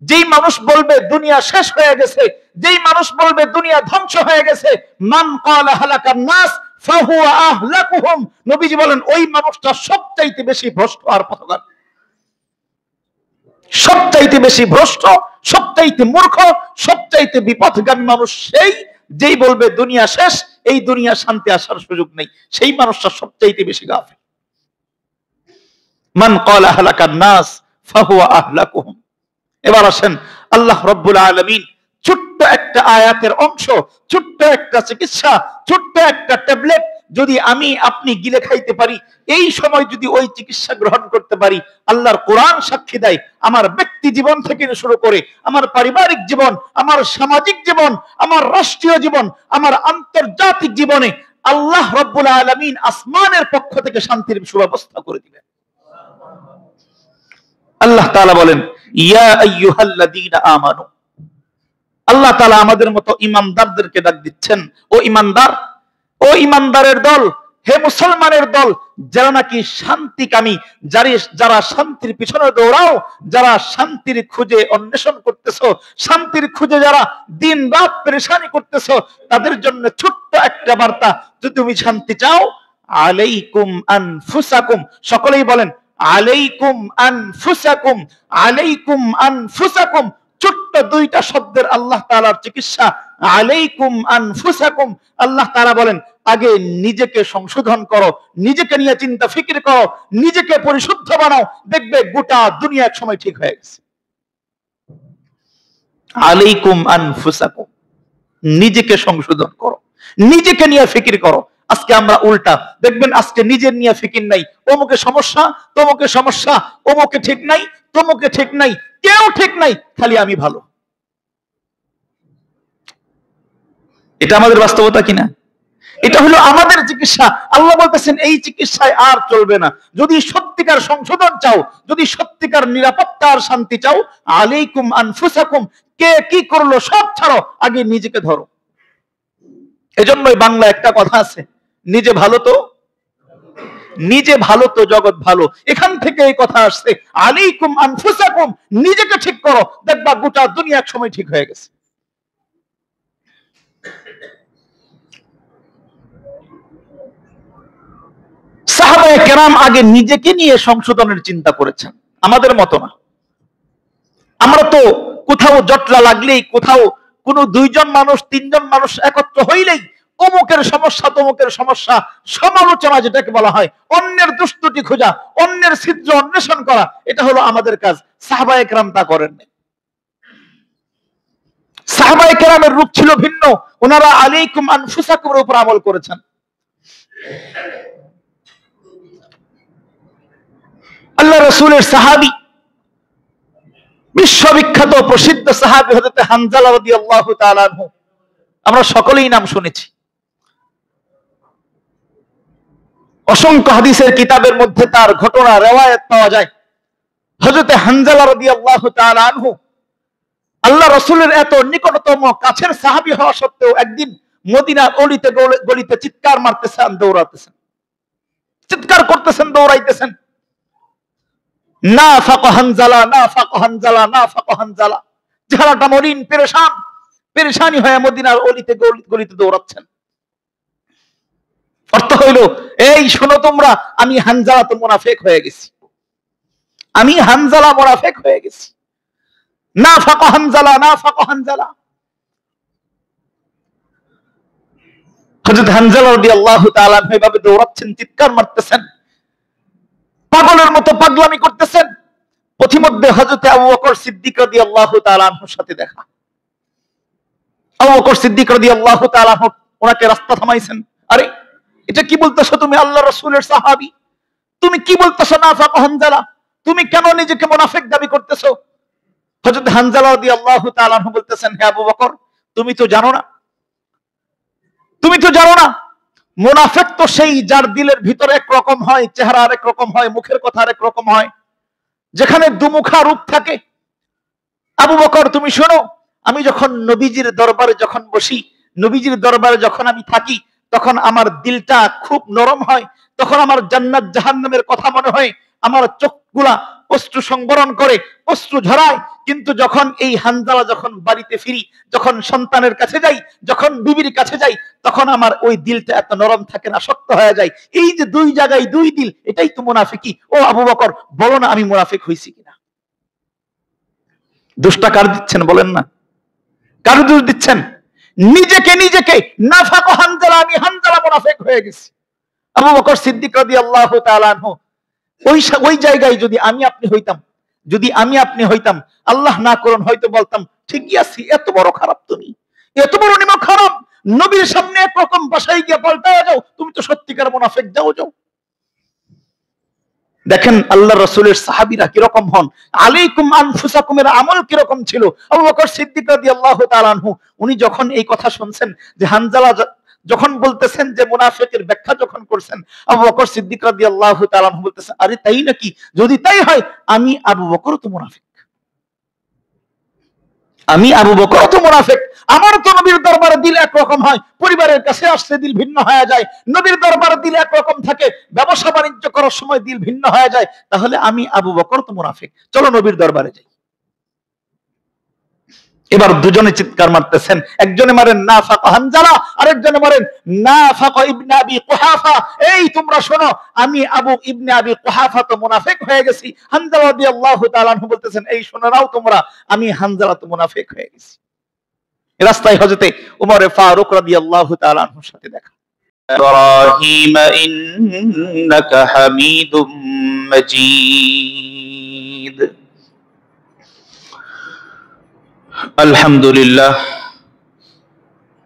যেই মানুষ বলবে দুনিয়া শেষ হয়ে গেছে, যেই মানুষ বলবে দুনিয়া ধ্বংস হয়ে গেছে, মান ক্বালা হালাকান নাস ফাহুয়া আহলাকুহুম, নবীজি বলেন ওই মানুষটা সবচাইতে বেশি ভ্রষ্ট আর পথগামী। সবচাইতে বেশি ভ্রষ্ট, সবচাইতে মূর্খ, সবচাইতে বিপথগামী মানুষ সেই যেই বলবে দুনিয়া শেষ, এই দুনিয়া শান্তি আসার সুযোগ নেই, সেই মানুষটা সবচাইতে বেশি গাফিল। মান ক্বালা হালাকান নাস ফাহুয়া আহলাকুহুম। এবার আসেন আল্লাহ রাব্বুল আলামিন ছোট্ট একটা আয়াতের অংশ, ছোট্ট একটা চিকিৎসা, ছোট্ট একটা ট্যাবলেট যদি আমি আপনি গিলে খাইতে পারি, এই সময় যদি ওই চিকিৎসা গ্রহণ করতে পারি, আল্লাহর কোরআন সাক্ষী দেয় আমার ব্যক্তি জীবন থেকে শুরু করে আমার পারিবারিক জীবন, আমার সামাজিক জীবন, আমার রাষ্ট্রীয় জীবন, আমার আন্তর্জাতিক জীবনে আল্লাহ রাব্বুল আলামিন আসমানের পক্ষ থেকে শান্তির সুব্যবস্থা করে দিবেন। আল্লাহ তাআলা বলেন ইয়া আইয়ুহাল্লাযীনা আমানু, আল্লাহ তাআলা আমাদের মতো ঈমানদারদেরকে ডাক দিচ্ছেন, ও ঈমানদার, ও ঈমানদারের দল, হে মুসলমানের দল, যারা নাকি শান্তিকামী, যারা শান্তির পিছনে দৌড়াও, যারা শান্তির খুঁজে অন্বেষণ করতেছো, শান্তির খুঁজে যারা দিন রাত পেরেশানি করতেছো, তাদের জন্য ছোট্ট একটা বার্তা, যদি তুমি শান্তি চাও, আলাইকুম আনফুসাকুম, সকলেই বলেন আলাইকুম আনফুসাকুম, আলাইকুম আনফুসাকুম। ছোট্ট দুইটা শব্দের আল্লাহ তাআলার চিকিৎসা, আলাইকুম আনফুসাকুম। আল্লাহ তাআলা বলেন আগে নিজেকে সংশোধন করো, নিজেকে নিয়ে চিন্তা ফিকির করো, নিজেকে পরিশুদ্ধ বানাও, দেখবে গোটা দুনিয়া এক সময় ঠিক হয়ে গেছে। আলাইকুম আনফুসাকুম, নিজেকে সংশোধন করো, নিজেকে নিয়ে ফিকির করো। আজকে আমরা উল্টা, দেখবেন আজকে নিজের নিয়ে ফিকির নাই, অমুকে সমস্যা, তমুকে সমস্যা, অমুকে ঠিক নাই, তমুকে ঠিক নাই, কেউ ঠিক নাই, খালি আমি ভালো। এটা আমাদের বাস্তবতা কিনা? এটা হলো আমাদের চিকিৎসা। আল্লাহ বলতেছেন এই চিকিৎসায় আর চলবে না। যদি সত্যিকার সংশোধন চাও, যদি সত্যিকার নিরাপত্তা আর শান্তি চাও, আলাইকুম আনফুসাকুম, কে কি করলো সব ছাড়ো, আগে নিজেকে ধরো। এজন্যই বাংলা একটা কথা আছে, নিজে ভালো তো, নিজে ভালো তো জগৎ ভালো। এখান থেকে এই কথা আসছে, আলাইকুম আনফুসাকুম, নিজেকে ঠিক করো, দেখবা গোটা দুনিয়া এক সময় ঠিক হয়ে গেছে। সাহাবায়ে কেরাম আগে নিজেকে নিয়ে সংশোধনের চিন্তা করেছেন, আমাদের মতো না। আমরা তো কোথাও জটলা লাগলেই, কোথাও কোনো দুইজন মানুষ তিনজন মানুষ একত্র হইলেই অমুকের সমস্যা তমুকের সমস্যা, সমালোচনা যেটাকে বলা হয়, অন্যের দুষ্টুটি খোঁজা, অন্যের ছিদ্র অন্বেষণ করা, এটা হলো আমাদের কাজ। সাহাবায়ে কেরাম তা করেননি। সাহাবায়ে কেরামের রূপ ছিল ভিন্ন, ওনারা আলাইকুম আনফুসাকুমের উপর আমল করেছেন। আল্লাহ রাসূলের সাহাবী, বিশ্ববিখ্যাত প্রসিদ্ধ সাহাবী হযরত হানজালা রাদিয়াল্লাহু তাআলা আনহু, আমরা সকলেই নাম শুনেছি। অসংখ্য হাদিসের কিতাবের মধ্যে তার ঘটনা রিওয়ায়াত পাওয়া যায়। হযরত হানজালা রাদিয়াল্লাহু তাআলা আনহু আল্লাহ রাসূলের এত নিকটতম কাছের সাহাবী হওয়া সত্ত্বেও একদিন মদিনার অলিতে গলিতে চিৎকার মারতেছেন, দৌড়াতেছেন, চিৎকার করতেছেন, দৌড়াইতেছেন, নাফাক হানজালা, নাফাক হানজালা, নাফাক হানজালা। চেহারাটা মলিন, পেরেশান, পেরেশানি হয়ে মদিনার অলিতে গলিতে দৌড়াচ্ছেন। অর্থ হইল, এই শোনো তোমরা, আমি হানজালা তো মুনাফিক হয়ে গেছি, আমি হানজালা মুনাফিক হয়ে গেছি। নাফাক হানজালা, নাফাক হানজালা। হযরত হানজালা রাদিয়াল্লাহু তাআলা এভাবে দৌড়াচ্ছেন, চিৎকার মারতেছেন, পাগলের মতো পাগলামি করতেছেন। পথিমধ্যে হযরত আবু বকর সিদ্দিক রাদিয়াল্লাহু তাআলা আনহুর সাথে দেখা। আবু বকর সিদ্দিক রাদিয়াল্লাহু তাআলা আনহু ওনাকে রাস্তা থামাইছেন। আরে এটা কি বলতেছো তুমি, আল্লাহ রাসূলের সাহাবী, তুমি কি বলতেছো নাফাক হানজালা, তুমি কেন নিজেকে মুনাফিক দাবি করতেছো? হযরত হানজালা রাদিয়াল্লাহু তাআলা আনহু বলতেছেন, হে আবু বকর, তুমি তো জানো না, তুমি তো জানো না, মুনাফিক তো সেই যার দিলের ভিতরে এক রকম হয়, চেহারা আরেক রকম হয়, মুখের কথা আরেক রকম হয়, যেখানে দুমুখা রূপ থাকে। আবু বকর তুমি শোনো, আমি যখন নবীজির দরবারে যখন বসি, নবীজির দরবারে যখন আমি থাকি, তখন আমার দিলটা খুব নরম হয়, তখন আমার জান্নাত জাহান্নামের কথা মনে হয়, আমার চোখগুলা অশ্রু সংবরণ করে, অশ্রু ঝরায়। কিন্তু যখন এই হানজালা যখন বাড়িতে ফিরি, যখন সন্তানের কাছে যাই, যখন বিবির কাছে যাই, তখন আমার ওই দিলটা এত নরম থাকে না, শক্ত হয়ে যায়। এই যে দুই জায়গায় দুই দিল, এটাই তো মুনাফিকি। ও আবু বকর, বলো না আমি মুনাফিক হইছি কিনা? দোষটা কার দিচ্ছেন বলেন না? কার দোষ দিচ্ছেন? নিজেকে নাফাক হানজালা, আমি হানজালা মুনাফিক হয়ে গেছি। আবু বকর সিদ্দিক রাদিয়াল্লাহু তাআলা আনহু ওই জায়গায় যদি আমি আপনি হইতাম, আল্লাহ না করুন হয়তো বলতাম ঠিকই আছি, এত বড় খারাপ তুমি, এত বড় নিমক খারাপ, নবীর সামনে একরকম বাসায় গিয়ে পাল্টায় যাও, তুমি তো সত্যিকার মুনাফিক, যাও। দেখেন আল্লাহ রাসূলের সাহাবীরা কিরকম হন, আলাইকুম আনফুসাকুমের আমল কিরকম ছিল। আবু বকর সিদ্দিক রাদিয়াল্লাহু তাআলা আনহু উনি যখন এই কথা শুনছেন যে হানজালা যখন বলতেছেন যে মুনাফিকের ব্যাখ্যা যখন করছেন, আবু বকর সিদ্দিক রাদিয়াল্লাহু তাআলা আনহু বলতেছেন, আরে তাই নাকি? যদি তাই হয় আমি আবু বকর তো মুনাফিক, আমার তো নবীর দরবারে দিল একরকম হয়, পরিবারের কাছে আসলে দিল ভিন্ন হয়ে যায়, নবীর দরবারে দিল একরকম থাকে, ব্যবসা বাণিজ্য করার সময় দিল ভিন্ন হয়ে যায়, তাহলে আমি আবু বকর তো মুনাফিক, চলো নবীর দরবারে যাই। এবার দুজনে চিৎকার মারতেছেন, একজনে মারেন নাফাক হানজালা, আরেকজনে মারেন নাফাক ইবনে আবি কুহাফা। এই তোমরা শোনো, আমি আবু ইবনে আবি কুহাফা তো মুনাফিক হয়ে গেছি। হানজালা রাদিয়াল্লাহু তাআলা আনহু বলতেছেন, এই শুনে নাও তোমরা, আমি হানজালা তো মুনাফিক হয়ে গেছি। রাস্তায় হযরতে ওমর ফারুক রাদিয়াল্লাহু তাআলা আনহুর সাথে দেখা। ইব্রাহিম ইন্নাকা হামিদুম মাজিদ। আলহামদুলিল্লাহ,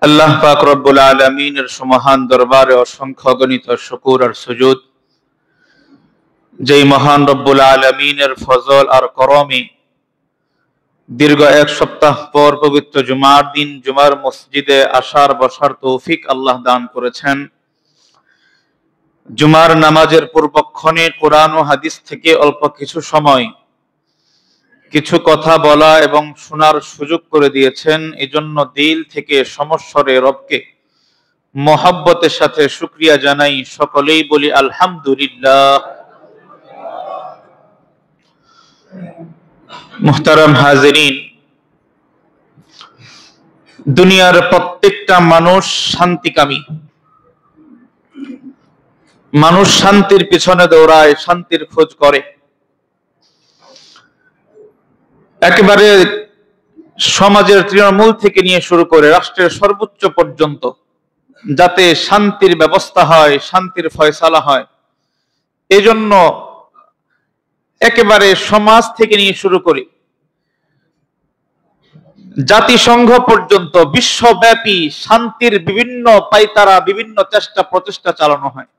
আল্লাহ পাক রব্বুল আলামিনের সুমহান দরবারে অসংখ্য অগণিত শুকর আর সুজুদ, যেই মহান রব্বুল আলামিনের ফজল আর করমে দীর্ঘ এক সপ্তাহ পর পবিত্র জুমার দিন জুমার মসজিদে আসার বসার তৌফিক আল্লাহ দান করেছেন। জুমার নামাজের পূর্বক্ষণে কোরআন ও হাদিস থেকে অল্প কিছু সময় কিছু কথা বলা এবং শোনার সুযোগ করে দিয়েছেন। এজন্য দিল থেকে সমস্বরে রবকে মহব্বতের সাথে শুকরিয়া জানাই, সকলেই বলি আলহামদুলিল্লাহ। মুহতারাম হাজিরিন, দুনিয়ার প্রত্যেকটা মানুষ শান্তিকামী, মানুষ শান্তির পিছনে দৌড়ায়, শান্তির খোঁজ করে। একেবারে সমাজের তৃণমূল থেকে নিয়ে শুরু করে রাষ্ট্রের সর্বোচ্চ পর্যন্ত যাতে শান্তির ব্যবস্থা হয়, শান্তির ফয়সালা হয়, এজন্য একেবারে সমাজ থেকে নিয়ে শুরু করে জাতিসংঘ পর্যন্ত বিশ্বব্যাপী শান্তির বিভিন্ন পাইতারা, বিভিন্ন চেষ্টা প্রচেষ্টা চালানো হয়।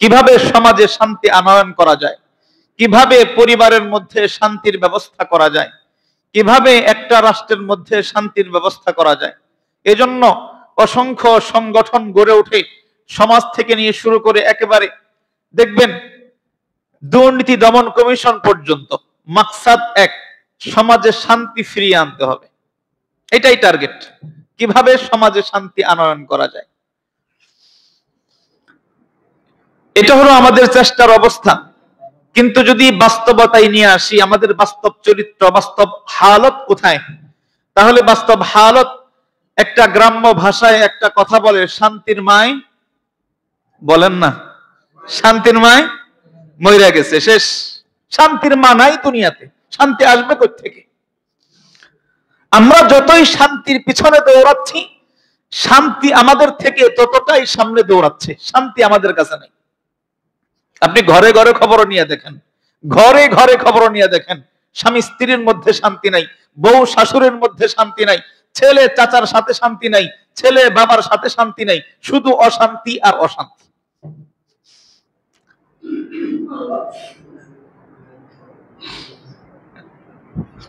কিভাবে সমাজে শান্তি আনয়ন করা যায়, কিভাবে পরিবারের মধ্যে শান্তির ব্যবস্থা করা যায়, কিভাবে একটা রাষ্ট্রের মধ্যে শান্তির ব্যবস্থা করা যায়, এজন্য অসংখ্য সংগঠন গড়ে ওঠে, সমাজ থেকে নিয়ে শুরু করে একেবারে দেখবেন দুর্নীতি দমন কমিশন পর্যন্ত। মাকসাদ এক, সমাজে শান্তি ফিরিয়ে আনতে হবে, এটাই টার্গেট। কিভাবে সমাজে শান্তি আনয়ন করা যায়, এটা হলো আমাদের চেষ্টার অবস্থা। কিন্তু যদি বাস্তবতায় নিয়ে আসি, আমাদের বাস্তব চরিত্র, বাস্তব হালত কোথায়, তাহলে বাস্তব হালত একটা গ্রাম্য ভাষায় একটা কথা বলে, শান্তির মায়, বলেন না, শান্তির মায় মইরা গেছে, শেষ। শান্তির মা নাই দুনিয়াতে, শান্তি আসবে কোথা থেকে? আমরা যতই শান্তির পিছনে দৌড়াচ্ছি, শান্তি আমাদের থেকে ততটাই সামনে দৌড়াচ্ছে, শান্তি আমাদের কাছে নেই। আপনি ঘরে ঘরে খবর নিয়ে দেখেন, ঘরে ঘরে খবর নিয়ে দেখেন, স্বামী স্ত্রীর মধ্যে শান্তি নাই, বউ শাশুড়ের মধ্যে শান্তি নাই, ছেলে চাচার সাথে শান্তি নাই, ছেলে বাবার সাথে শান্তি নাই, শুধু অশান্তি আর অশান্তি।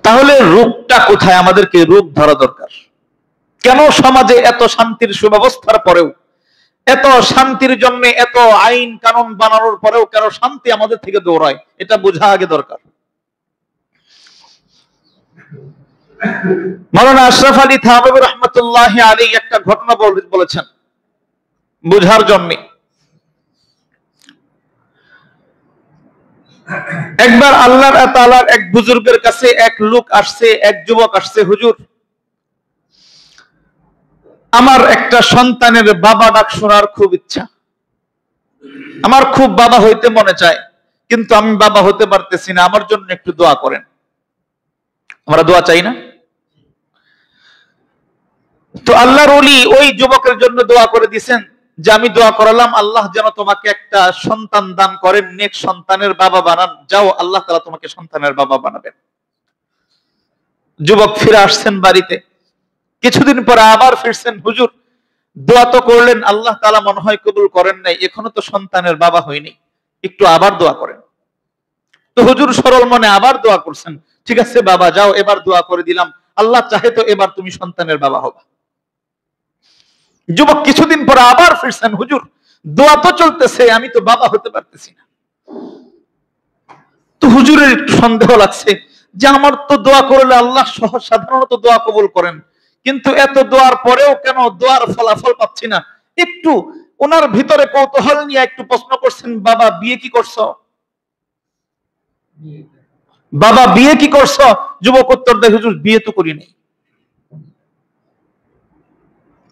তাহলে রূপটা কোথায়? আমাদেরকে রূপ ধরা দরকার। কেন সমাজে এত শান্তির সুব্যবস্থার পরেও, এত শান্তির জন্য এত আইন কানুন বানানোর পরেও কেন শান্তি আমাদের থেকে দৌড়ায়? এটা বোঝা আগে দরকার। মাওলানা আশরাফ আলী থানভী রাহমাতুল্লাহি আলাইহি একটা ঘটনা বলেছেন বোঝার জন্য। একবার আল্লাহ তাআলার এক বুজুর্গের কাছে এক লোক আসছে, এক যুবক আসছে, হুজুর আমার একটা সন্তানের বাবা ডাক শোনার খুব ইচ্ছা, আমার খুব বাবা হইতে মনে চায়, কিন্তু আমি বাবা হতে পারতেছি না, আমার জন্য একটু দোয়া করেন। আমরা দোয়া চাই না? তো আল্লাহর ওলি ওই যুবকের জন্য দোয়া করে দিয়েছেন যে আমি দোয়া করালাম আল্লাহ যেন তোমাকে একটা সন্তান দান করেন, নেক সন্তানের বাবা বানান, যাও আল্লাহ তাআলা তোমাকে সন্তানের বাবা বানাবেন। যুবক ফিরে আসছেন বাড়িতে, কিছুদিন পরে আবার ফিরছেন, হুজুর দোয়া তো করলেন, আল্লাহ তাআলা মনে হয় কবুল করেন নাই, এখনো তো সন্তানের বাবা হয়নি, একটু আবার দোয়া করেন। তো হুজুর সরল মনে আবার দোয়া করছেন, ঠিক আছে বাবা যাও, এবার দোয়া করে দিলাম, আল্লাহ চাহে তো এবার তুমি সন্তানের বাবা হবা। যুবক কিছুদিন পরে আবার ফিরছেন, হুজুর দোয়া তো চলতেছে, আমি তো বাবা হতে পারতেছি না। তো হুজুরের একটু সন্দেহ লাগছে যে আমার তো দোয়া করলে আল্লাহ সহজ সাধারণত দোয়া কবুল করেন, কিন্তু এত দোয়ার পরেও কেন দোয়ার ফলাফল পাচ্ছি না। একটু ওনার ভিতরে কৌতূহল নিয়ে একটু প্রশ্ন করছেন, বাবা বিয়ে কি করছো? বাবা বিয়ে কি করছো? যুবক উত্তর দেয়, হুজুর বিয়ে তো করি নাই।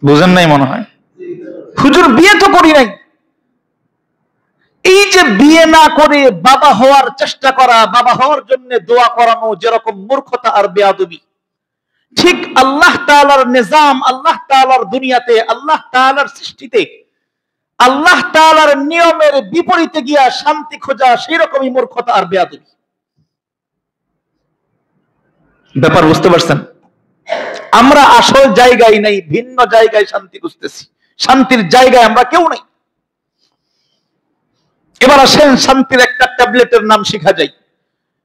বুঝেন নাই মনে হয়, হুজুর বিয়ে তো করি নাই। এই যে বিয়ে না করে বাবা হওয়ার চেষ্টা করা, বাবা হওয়ার জন্য দোয়া করানো যেরকম মূর্খতা আর বেয়াদবি, ঠিক আল্লাহ তাআলার নিজাম, আল্লাহ তাআলার দুনিয়াতে, আল্লাহ তাআলার সৃষ্টিতে, আল্লাহ তাআলার নিয়মের বিপরীতে গিয়া শান্তি খোঁজা সেই রকমই মূর্খতা আর বেয়াদবি। ব্যাপার বুঝতে পারছেন? আমরা আসল জায়গায় নাই, ভিন্ন জায়গায় শান্তি খুঁজতেছি, শান্তির জায়গায় আমরা কেউ নাই। এবার আসেন শান্তির একটা ট্যাবলেটের নাম শিখা যায়,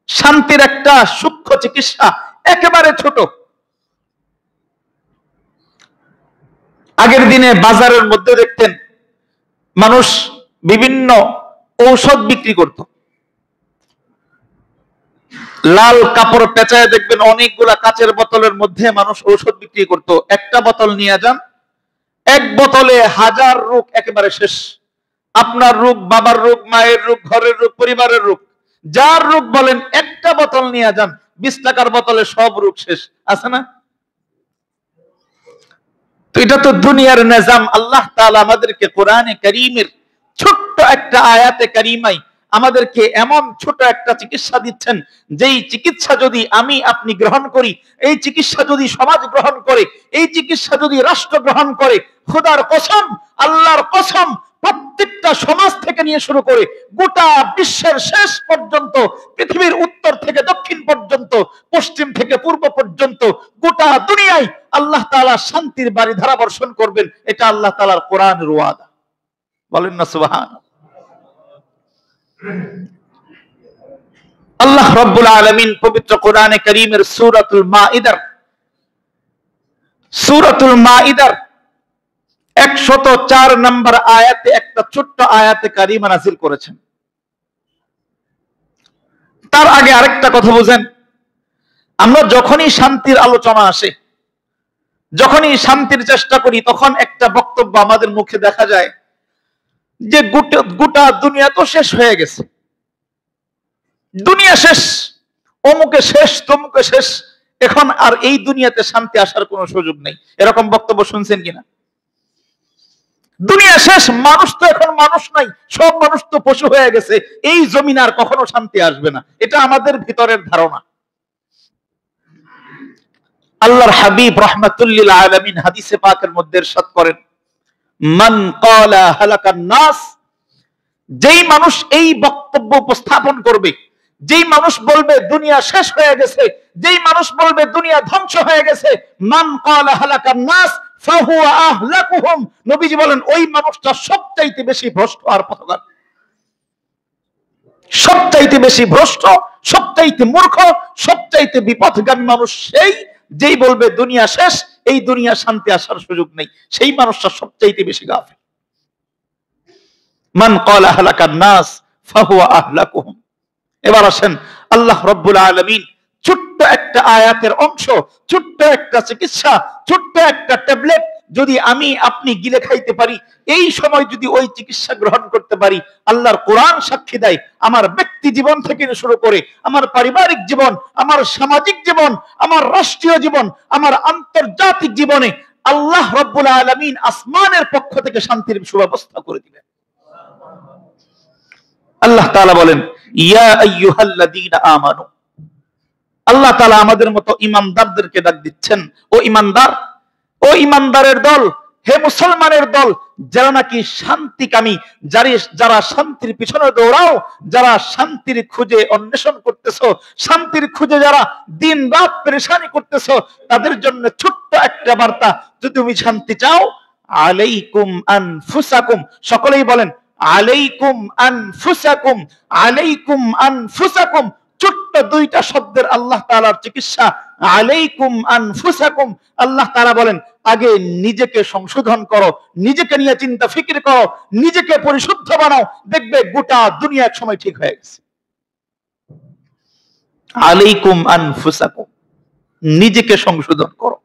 শান্তির একটা সূক্ষ্ম চিকিৎসা একেবারে ছোট। আগের দিনে বাজারের মধ্যে দেখতেন মানুষ বিভিন্ন ঔষধ বিক্রি করত, লাল কাপড় পেঁচায় দেখবেন অনেকগুলা কাচের বোতলের মধ্যে মানুষ ঔষধ বিক্রি করত। একটা বোতল নিয়ে যান, এক বোতলে 1000 রোগ একেবারে শেষ। আপনার রোগ, বাবার রোগ, মায়ের রোগ, ঘরের রোগ, পরিবারের রোগ, যার রোগ বলেন একটা বোতল নিয়ে যান, 20 টাকার বোতলে সব রোগ শেষ। আছে না? তো এটা তো দুনিয়ার নিজাম। আল্লাহ তাআলা আমাদেরকে কোরআনে কারীমের ছোট্ট একটা আয়াতে কারিমাই আমাদেরকে এমন ছোট একটা চিকিৎসা দিচ্ছেন, যেই চিকিৎসা যদি আমি আপনি গ্রহণ করি, এই চিকিৎসা যদি সমাজ গ্রহণ করে, এই চিকিৎসা যদি রাষ্ট্র গ্রহণ করে, খোদার কসম, আল্লাহর কসম, প্রত্যেকটা সমাজ থেকে নিয়ে শুরু করে গোটা বিশ্বের শেষ পর্যন্ত, পৃথিবীর উত্তর থেকে দক্ষিণ পর্যন্ত, পশ্চিম থেকে পূর্ব পর্যন্ত গোটা দুনিয়ায় আল্লাহ তাআলা শান্তির বারিধারা বর্ষণ করবেন। এটা আল্লাহ তাআলার কোরআনের ওয়াদা। বলেন না সুবহানাল্লাহ। আল্লাহ রাব্বুল আলামিন পবিত্র কোরআনে কারীমের সূরাতুল মাইদার 104 নম্বর আয়াতে একটা ছোট্ট আয়াতে কারিমা নাযিল করেছেন। তার আগে আরেকটা কথা বুঝেন, আমরা যখনই শান্তির আলোচনা আসে, যখনই শান্তির চেষ্টা করি, তখন একটা বক্তব্য আমাদের মুখে দেখা যায় যে গোটা দুনিয়া তো শেষ হয়ে গেছে, দুনিয়া শেষ, অমুকে শেষ, তমুকে শেষ, এখন আর এই দুনিয়াতে শান্তি আসার কোনো সুযোগ নেই। এরকম বক্তব্য শুনছেন কিনা? দুনিয়া শেষ, মানুষ তো এখন মানুষ নাই, সব মানুষ তো পশু হয়ে গেছে, এই জমিনে আর কখনো শান্তি আসবে না। এটা আমাদের ভিতরের ধারণা। আল্লাহর হাবিব রাহমাতুল লিল আলামিন হাদিসে পাকের মধ্যে ইরশাদ করেন, মান ক্বালা হালাকান নাস, যেই মানুষ এই বক্তব্য উপস্থাপন করবে, যেই মানুষ বলবে দুনিয়া শেষ হয়ে গেছে, যেই মানুষ বলবে দুনিয়া ধ্বংস হয়ে গেছে, মান ক্বালা হালাকান নাস ফাহুয়া আহলাকুহুম, নবীজি বলেন ওই মানুষটা সবচাইতে বেশি ভ্রষ্ট আর পথগামী, সবচাইতে বেশি ভ্রষ্ট, সবচাইতে মূর্খ, সবচাইতে বিপথগামী মানুষ সেই, যেই বলবে দুনিয়া শেষ, এই দুনিয়া শান্তি আসার সুযোগ নেই, সেই মানুষটা সবচাইতে বেশি গাফিল। মান ক্বালা হালাকান নাস ফাহুয়া আহলাকুহুম। এবার আসেন, আল্লাহ রাব্বুল আলামিন ছোট্ট একটা আয়াতের অংশ, ছোট্ট একটা চিকিৎসা, ছোট্ট একটা ট্যাবলেট যদি আমি আপনি গিলে খাইতে পারি, এই সময় যদি ওই চিকিৎসা গ্রহণ করতে পারি, আল্লাহর কোরআন সাক্ষী দেয় আমার ব্যক্তি জীবন থেকে শুরু করে আমার পারিবারিক জীবন, আমার সামাজিক জীবন, আমার রাষ্ট্রীয় জীবন, আমার আন্তর্জাতিক জীবনে আল্লাহ রাব্বুল আলামিন আসমানের পক্ষ থেকে শান্তির সুব্যবস্থা করে দিবেন। আল্লাহ তাআলা বলেন, ইয়া আইয়ুহাল্লাযীনা আমানু, আল্লাহ তাআলা আমাদের মতো ঈমানদারদেরকে ডাক দিচ্ছেন, ও ঈমানদার, ও ঈমানদারের দল, হে মুসলমানের দল, যারা নাকি শান্তিকামী, যারা শান্তির পিছনে দৌড়াও, যারা শান্তির খুঁজে অন্বেষণ করতেছো, শান্তির খুঁজে যারা দিন রাত পেরেশানি করতেছো, তাদের জন্য ছোট্ট একটা বার্তা, যদি তুমি শান্তি চাও, আলাইকুম আনফুসাকুম, সকলেই বলেন আলাইকুম আনফুসাকুম, আলাইকুম আনফুসাকুম, ছোট্ট দুইটা শব্দের আল্লাহ তাআলার চিকিৎসা, আলাইকুম আনফুসাকুম। আল্লাহ তাআলা বলেন, আগে নিজেকে সংশোধন করো, নিজেকে নিয়ে চিন্তা ফিকির করো, নিজেকে পরিশুদ্ধ বানাও, দেখবে গোটা দুনিয়া এক সময় ঠিক হয়ে গেছে। আলাইকুম আনফুসাকুম, নিজেকে সংশোধন করো,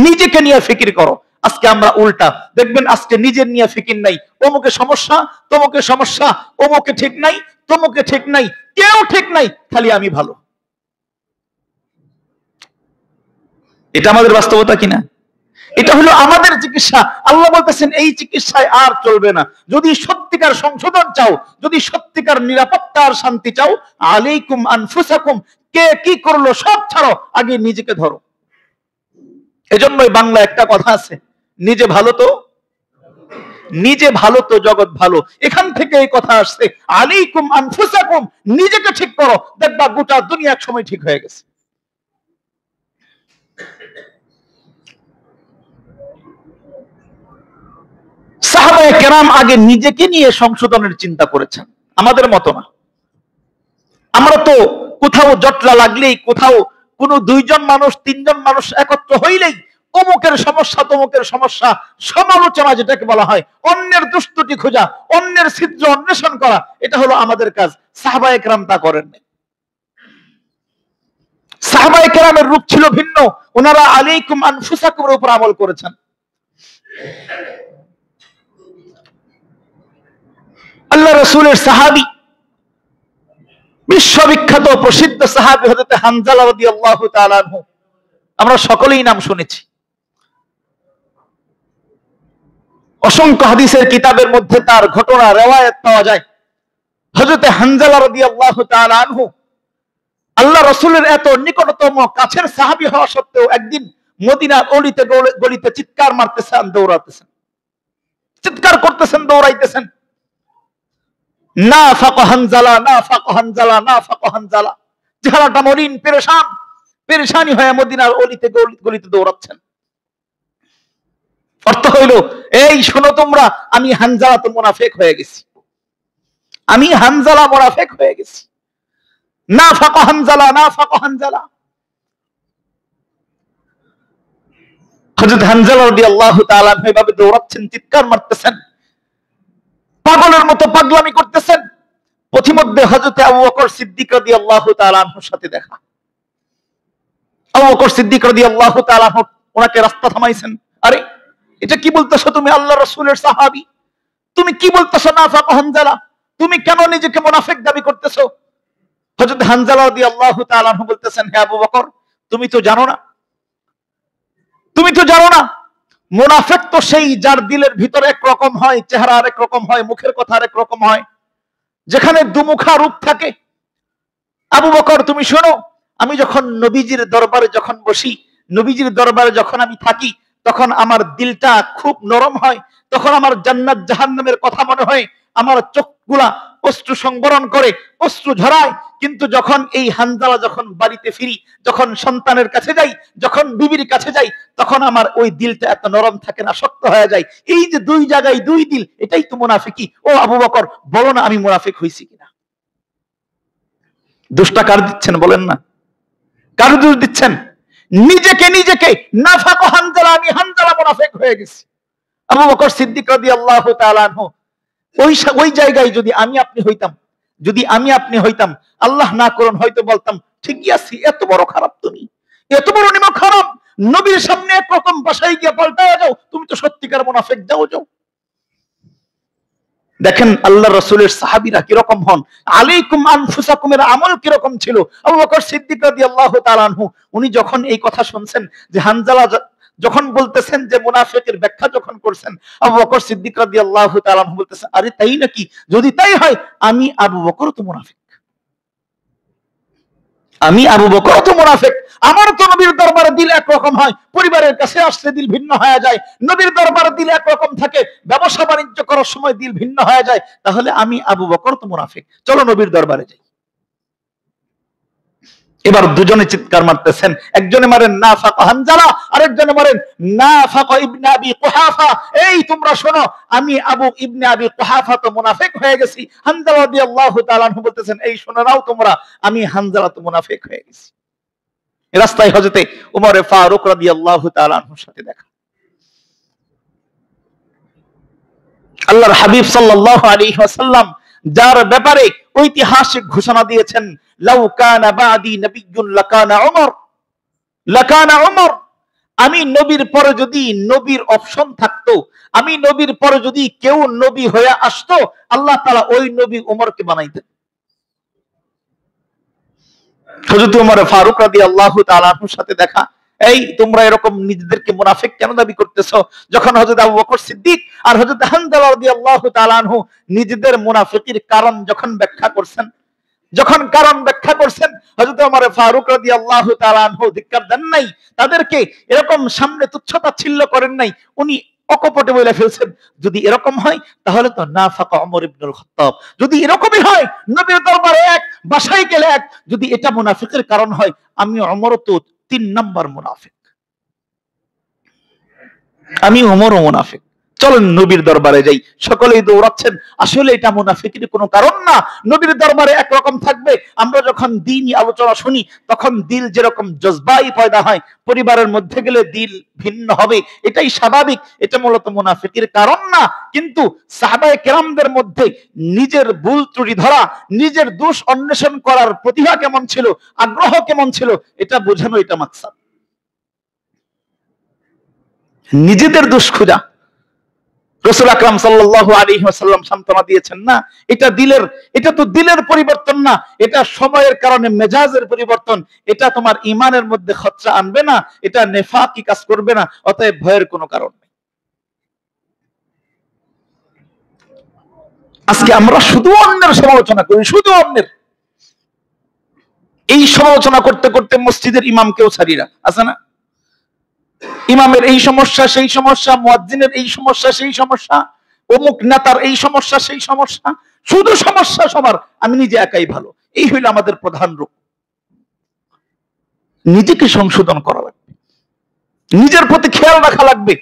নিজেকে নিয়ে ফিকির করো। আজকে আমরা উল্টা, দেখবেন আজকে নিজের নিয়ে ফিকির নাই, অমুকে সমস্যা, তমুকে সমস্যা, অমুকে ঠিক নাই, তমুকে ঠিক নাই, কেউ ঠিক নাই, খালি আমি ভালো। এটা আমাদের বাস্তবতা কিনা? এটা হলো আমাদের চিকিৎসা। আল্লাহ বলতেছেন এই চিকিৎসায় আর চলবে না। যদি সত্যিকার সংশোধন চাও, যদি সত্যিকার নিরাপত্তা আর শান্তি চাও, আলাইকুম আনফুসাকুম, কে কি করলো সব ছাড়ো, আগে নিজেকে ধরো। এজন্যই বাংলা একটা কথা আছে, নিজে ভালো তো, নিজে ভালো তো জগৎ ভালো। এখান থেকে এই কথা আসছে, আলাইকুম আনফুসাকুম, নিজেকে ঠিক করো, দেখবা গোটা দুনিয়া এক সময় ঠিক হয়ে গেছে। সাহাবায়ে কেরাম আগে নিজেকে নিয়ে সংশোধনের চিন্তা করেছেন, আমাদের মতো না। আমরা তো কোথাও জটলা লাগলেই, কোথাও কোনো দুইজন মানুষ তিনজন মানুষ একত্র হইলেই অমুকের সমস্যা তমুকের সমস্যা, সমালোচনা যেটাকে বলা হয়, অন্যের দুষ্টুটি খোঁজা, অন্যের ছিদ্র অন্বেষণ করা, এটা হলো আমাদের কাজ। সাহাবায়ে কেরাম তা করেননি। সাহাবায়ে কেরামের রূপ ছিল ভিন্ন, ওনারা আলাইকুম আনফুসাকুমের উপর আমল করেছেন। আল্লাহ রাসূলের সাহাবী, বিশ্ববিখ্যাত প্রসিদ্ধ সাহাবী হযরত হানজালা রাদিয়াল্লাহু তাআলা আনহু, আমরা সকলেই নাম শুনেছি। অসংখ্য হাদিসের কিতাবের মধ্যে তার ঘটনা রিওয়ায়াত পাওয়া যায়। হযরত হানজালা রাদিয়াল্লাহু তাআলা আনহু আল্লাহ রাসূলের এত নিকটতম কাছের সাহাবী হওয়া সত্ত্বেও একদিন মদিনার অলিতে গলিতে চিৎকার মারতেছেন, দৌড়াতেছেন, চিৎকার করতেছেন, দৌড়াইতেছেন, নাফাক হানজালা, নাফাক হানজালা, নাফাক হানজালা। চেহারাটা মলিন, পেরেশান, পেরেশানি হয়ে মদিনার অলিতে গলিতে দৌড়াচ্ছেন। অর্থ হইল, এই শোনো তোমরা, আমি হানজালা তো মুনাফিক হয়ে গেছি, আমি হানজালা মুনাফিক হয়ে গেছি। নাফাক হানজালা, নাফাক হানজালা। হযরত হানজালা রাদিয়াল্লাহু তাআলা এভাবে দৌড়াচ্ছেন, চিৎকার মারতেছেন, পাগলের মতো পাগলামি করতেছেন। পথিমধ্যে হযরত আবু বকর সিদ্দিক রাদিয়াল্লাহু তাআলা আনহুর সাথে দেখা। আবু বকর সিদ্দিক রাদিয়াল্লাহু তাআলা আনহু ওনাকে রাস্তা থামাইছেন। আরে এটা কি বলতেছো তুমি, আল্লাহর রাসূলের সাহাবী, তুমি কি বলতেছো নাফাক হানজালা, তুমি কেন নিজেকে মুনাফিক দাবি করতেছো? হযরত হানজালা রাদিয়াল্লাহু তাআলা আনহু বলতেছেন, হে আবু বকর, তুমি তো জানো না, তুমি তো জানো না, মুনাফিক তো সেই যার দিলের ভিতরে এক রকম হয়, চেহারা আরেক রকম হয়, মুখের কথা আরেক রকম হয়, যেখানে দুমুখা রূপ থাকে। আবু বকর তুমি শোনো, আমি যখন নবীজির দরবারে যখন বসি, নবীজির দরবারে যখন আমি থাকি, তখন আমার দিলটা খুব নরম হয়, তখন আমার জান্নাত জাহান্নামের কথা মনে হয়, আমার চোখগুলা অশ্রু সংবরণ করে, অশ্রু ঝরায়। কিন্তু যখন এই হানজালা যখন বাড়িতে ফিরি, যখন সন্তানের কাছে যাই, যখন বিবির কাছে যাই, তখন আমার ওই দিলটা এত নরম থাকে না, শক্ত হয়ে যায়। এই যে দুই জায়গায় দুই দিল, এটাই তো মুনাফিকি। ও আবু বকর, বলো না আমি মুনাফিক হইছি কিনা? দোষটা কার দিচ্ছেন বলেন না? কার দোষ দিচ্ছেন? নিজেকে নিজেকে। নাফাক হানজালা, আমি হানজালা মুনাফিক হয়ে গেছি। আবু বকর সিদ্দিক রাদিয়াল্লাহু তাআলা আনহু ওই জায়গায় যদি আমি আপনি হইতাম, যদি আমি আপনি হইতাম, আল্লাহ না করুন হয়তো বলতাম, ঠিকই আছি, এত বড় খারাপ তুমি, এত বড় নিমক হারাম, নবীর সামনে একরকম, বাসায় গিয়ে পাল্টায় যাও, তুমি তো সত্যিকার মুনাফিক, যাও যাও। দেখেন আল্লাহ রাসূলের সাহাবীরা কিরকম হন, আলাইকুম আনফুসাকুমের আমল কিরকম ছিল। আবু বকর সিদ্দিক রাদিয়াল্লাহু তাআলা আনহু, উনি যখন এই কথা শুনছেন যে হানজালা যখন বলতেছেন যে মুনাফিকের ব্যাখ্যা যখন করছেন, আবু বকর সিদ্দিক রাদিয়াল্লাহু তাআলা আনহু বলতেছেন, আরে তাই নাকি? যদি তাই হয় আমি আবু বকর তো মুনাফিক, আমি আবু বকর তো মুনাফিক। আমার তো নবীর দরবারে দিল একরকম হয়, পরিবারের কাছে আসলে দিল ভিন্ন হয়ে যায়। নবীর দরবারে দিল একরকম থাকে, ব্যবসা বাণিজ্য করার সময় দিল ভিন্ন হয়ে যায়। তাহলে আমি আবু বকর তো মুনাফিক, চলো নবীর দরবারে যাই। এবার দুজনে চিৎকার মারতেছেন, একজনে মারেন নাফাকা হানজালা, আরেকজনে মারেন নাফাকা ইবনে আবি কুহাফা। এই তোমরা শোনো, আমি আবু ইবনে আবি কুহাফা তো মুনাফিক হয়ে গেছি। হানজালা রাদিয়াল্লাহু তাআলা আনহু বলতেছেন, এই শোনো নাও তোমরা, আমি হানজালা তো মুনাফিক হয়ে গেছি। রাস্তায় হযরতে ওমর ফারুক রাদিয়াল্লাহু তাআলা আনহুর সাথে দেখা। আল্লাহর হাবিব সাল্লাল্লাহু আলাইহি ওয়াসাল্লাম যার ব্যাপারে ঐতিহাসিক ঘোষণা দিয়েছেন, লাউ কানা বাদি নবিয়্যুন লাকানা উমর, লাকানা উমর। আমি নবীর পরে যদি নবীর অপশন থাকতো, আমি নবীর পরে যদি কেউ নবী হয়ে আসতো, আল্লাহ তাআলা ওই নবী উমরকে বানাইতেন। হযরত ওমর ফারুক রাদিয়াল্লাহু তাআলা আনহুর সাথে দেখা। এই তোমরা এরকম নিজেদেরকে মুনাফিক কেন দাবি করতেছো? যখন হযরত আবু বকর সিদ্দিক আর হযরত হানজালা রাদিয়াল্লাহু তাআলা আনহু নিজেদের মুনাফিকির কারণ যখন ব্যাখ্যা করছেন, যখন কারণ ব্যাখ্যা করছেন, হযরত ওমর ফারুক রাদিয়াল্লাহু তাআলা আনহু ধিক্কার দেন নাই, তাদেরকে এরকম সামনে তুচ্ছতাচ্ছিল্য করেন নাই। উনি অকপটে বলে ফেলছেন, যদি এরকম হয় তাহলে তো নাফাকা ওমর ইবনুল খাত্তাব। যদি এরকমই হয়, নবীর দরবারে এক, বাসায় গেলে এক, যদি এটা মুনাফিকের কারণ হয়, আমি ওমর তো 3 নাম্বার মুনাফিক, আমি ওমরও মুনাফিক। চলেন নবীর দরবারে যাই। সকলেই দৌড়াচ্ছেন, আসলে এটা মুনাফিকের কোনো কারণ না। নবীর দরবারে একরকম থাকবে। আমরা যখন দ্বীনি আলোচনা শুনি, তখন দিল যেরকম জজবাই পয়দা হয়, পরিবারের মধ্যে গেলে দিল ভিন্ন হবে, এটাই স্বাভাবিক। এটা মূলত মুনাফিকের কারণ না। কিন্তু সাহাবায়ে কেরামদের মধ্যে নিজের ভুল ত্রুটি ধরা, নিজের দোষ অন্বেষণ করার প্রতিভা কেমন ছিল, আগ্রহ কেমন ছিল, এটা বোঝানো, এটা মাকসাদ। নিজেদের দোষ খোঁজা। রাসূল আকরাম সাল্লাল্লাহু আলাইহি ওয়াসাল্লাম সান্তনা দিয়েছেন না, এটা তো দিলের পরিবর্তন না, এটা সময়ের কারণে মেজাজের পরিবর্তন। এটা তোমার ঈমানের মধ্যে খতরা আনবে না, এটা নেফাকি কাজ করবে না, অতএব ভয়ের কোনো কারণ নেই। আজকে আমরা শুধু অন্যের সমালোচনা করি, শুধু অন্যের। এই সমালোচনা করতে করতে মসজিদের ইমামকেও ছাড়িরা, আছে না? ইমামের এই সমস্যা, সেই সমস্যা, মুয়াজ্জিনের এই সমস্যা, সেই সমস্যা, অমুক নেতার এই সমস্যা, সেই সমস্যা, শুধু সমস্যা সবার, আমি নিজে একাই ভালো। এই হইল আমাদের প্রধান রূপ। নিজেকে সংশোধন করা লাগবে, নিজের প্রতি খেয়াল রাখা লাগবে।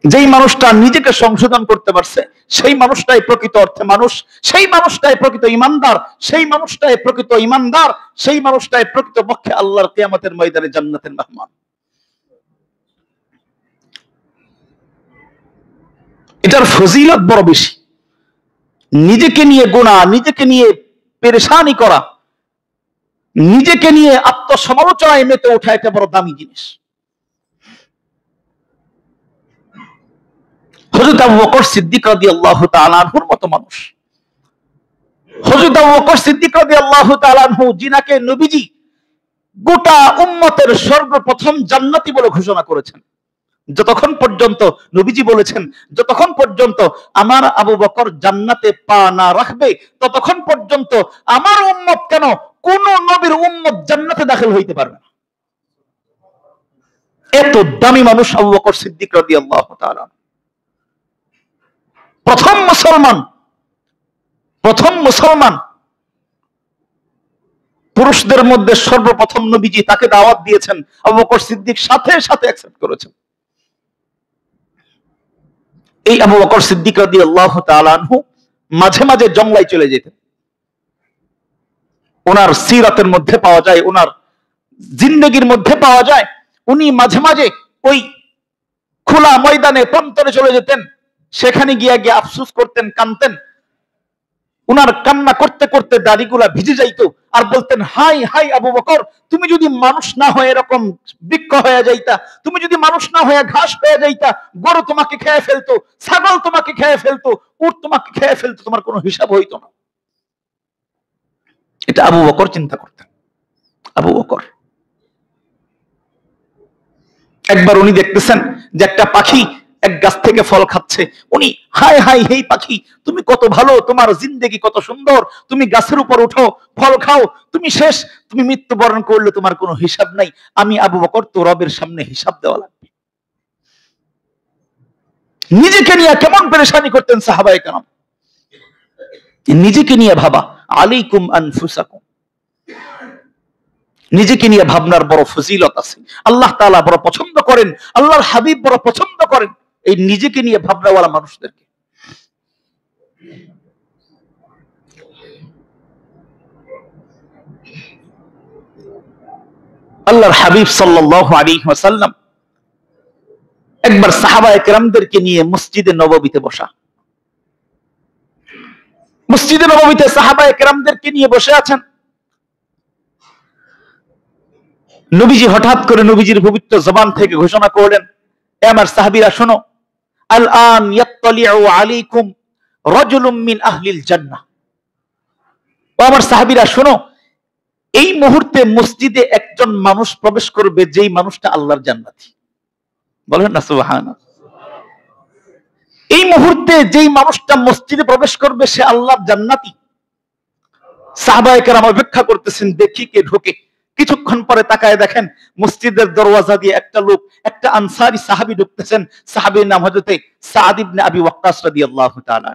যেই মানুষটা নিজেকে সংশোধন করতে পারছে, সেই মানুষটাই প্রকৃত অর্থে মানুষ, সেই মানুষটাই প্রকৃত ইমানদার, সেই মানুষটাই প্রকৃত ইমানদার, সেই মানুষটাই প্রকৃত পক্ষে আল্লাহর কিয়ামতের ময়দানে জান্নাতের মেহমান। এটার ফজিলত বড় বেশি। নিজেকে নিয়ে গুনাহ, নিজেকে নিয়ে পেরেশানি করা, নিজেকে নিয়ে আত্মসমালোচনায় মেতে ওঠা, এটা বড় দামি জিনিস। হযরত আবু বকর সিদ্দিক রাদিয়াল্লাহু তাআলা আনহুর মতো মানুষ, হযরত আবু বকর সিদ্দিক রাদিয়াল্লাহু তাআলা আনহু, যিনাকে নবীজি গোটা উম্মতের সর্বপ্রথম জান্নাতি বলে ঘোষণা করেছেন। যতক্ষণ পর্যন্ত নবীজি বলেছেন, যতক্ষণ পর্যন্ত আমার আবু বকর জান্নাতে পা না রাখবে, ততক্ষণ পর্যন্ত আমার উম্মত কেন, কোন নবীর উম্মত জান্নাতে দাখিল হইতে পারবে না। এত দামি মানুষ আবু বকর সিদ্দিক রাদিয়াল্লাহু তাআলা। প্রথম মুসলমান পুরুষদের মধ্যে সর্বপ্রথম নবীজি তাকে দাওয়াত দিয়েছেন, আবু বকর সিদ্দিক সাথে সাথে অ্যাকসেপ্ট করেছেন। এই আবু বকর সিদ্দিক রাদিয়াল্লাহু তাআলা আনহু মাঝে মাঝে জংলায় চলে যেতেন। ওনার সিরাতের মধ্যে পাওয়া যায়, ওনার জিন্দেগির মধ্যে পাওয়া যায়, উনি মাঝে মাঝে ওই খোলা ময়দানে প্রান্তরে চলে যেতেন। সেখানে গিয়ে আফসোস করতেন, কাঁদতেন। উনার কান্না করতে করতে দাড়িগুলা ভিজে যাইতো, আর বলতেন, হাই হাই আবু বকর, তুমি যদি মানুষ না হয়ে এরকম বৃক্ষ হয়ে যাইতা, তুমি যদি মানুষ না হয়ে ঘাস হয়ে যাইতা, গরু তোমাকে খেয়ে ফেলতো, ছাগল তোমাকে খেয়ে ফেলতো, উট তোমাকে খেয়ে ফেলতো, তোমার কোনো হিসাব হইতো না। এটা আবু বকর চিন্তা করতেন। আবু বকর একবার উনি দেখতেছেন যে একটা পাখি এক গাছ থেকে ফল খাচ্ছে, উনি হাই হাই, হেই পাখি, তুমি কত ভালো, তোমার জিন্দেগি কত সুন্দর, তুমি গাছের উপর উঠো, ফল খাও, তুমি শেষ, তুমি মৃত্যুবরণ করলে তোমার কোনো হিসাব নাই, আমি আবু বকর তো রবের সামনে হিসাব দেওয়া লাগবে। নিজেকে নিয়ে কেমন পেরেশানি করতেন সাহাবায়ে কেরাম। নিজেকে নিয়ে ভাবা, আলাইকুম আনফুসাকুম, নিজেকে নিয়ে ভাবনার বড় ফজিলত আছে। আল্লাহ তাআলা বড় পছন্দ করেন, আল্লাহর হাবিব বড় পছন্দ করেন এই নিজেকে নিয়ে ভাবনাওয়ালা মানুষদেরকে। আল্লাহর হাবিব সাল্লাল্লাহু আলাইহি ওয়াসাল্লাম একবার সাহাবায়ে কেরামদেরকে নিয়ে মসজিদে নববীতে বসা। মসজিদে নববীতে সাহাবায়ে কেরামদেরকে নিয়ে বসে আছেন। নবীজি হঠাৎ করে নবীজির পবিত্র জবান থেকে ঘোষণা করলেন, এ আমার সাহাবীরা শোনো, আল আন ইয়াত্তালিউ আলাইকুম রাজুলুম মিন আহলিল জান্নাহ। ও আমার সাহাবীরা শোনো, এই মুহূর্তে মসজিদে একজন মানুষ প্রবেশ করবে যেই মানুষটা আল্লাহর জান্নাতি। বলেন না সুবহানাল্লাহ। এই মুহূর্তে যেই মানুষটা মসজিদে প্রবেশ করবে সে আল্লাহর জান্নাতি। সাহাবায়ে কেরাম অপেক্ষা করতেছেন দেখি কে ঢোকে। কিছুক্ষণ পরে তাকায় দেখেন মসজিদের দরওয়াজা দিয়ে একটা লোক, একটা আনসারী সাহাবী ঢুকতেছেন। সাহাবীর নাম হযরতে সাদ ইবনে আবি ওয়াক্কাস রাদিয়াল্লাহু তাআলা।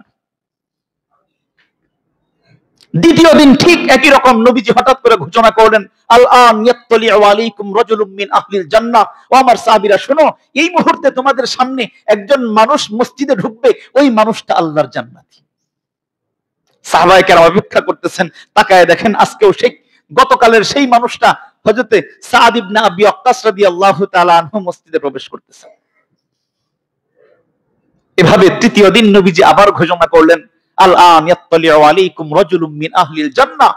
দ্বিতীয় দিন ঠিক একই রকম নবীজি হঠাৎ করে ঘোষণা করলেন, আল আন ইয়াত্তালিউ আলাইকুম রাজুলুম মিন আহলিল জান্নাহ। ও আমার সাহাবীরা শোনো, এই মুহূর্তে তোমাদের সামনে একজন মানুষ মসজিদে ঢুকবে, ওই মানুষটা আল্লাহর জান্নাতি। সাহাবায়ে কেরাম অপেক্ষা করতেছেন, তাকায় দেখেন আজকেও সেই গতকালের সেই মানুষটা হযরতে সাদ ইবনে আবি ওয়াক্কাস রাদিয়াল্লাহু তাআলা আনহু মসজিদে প্রবেশ করতেছেন। এভাবে তৃতীয় দিন নবীজি আবার ঘোষণা করলেন, আল আন ইয়াত্তালিউ আলাইকুম রাজুলুম মিন আহলিল জান্নাহ।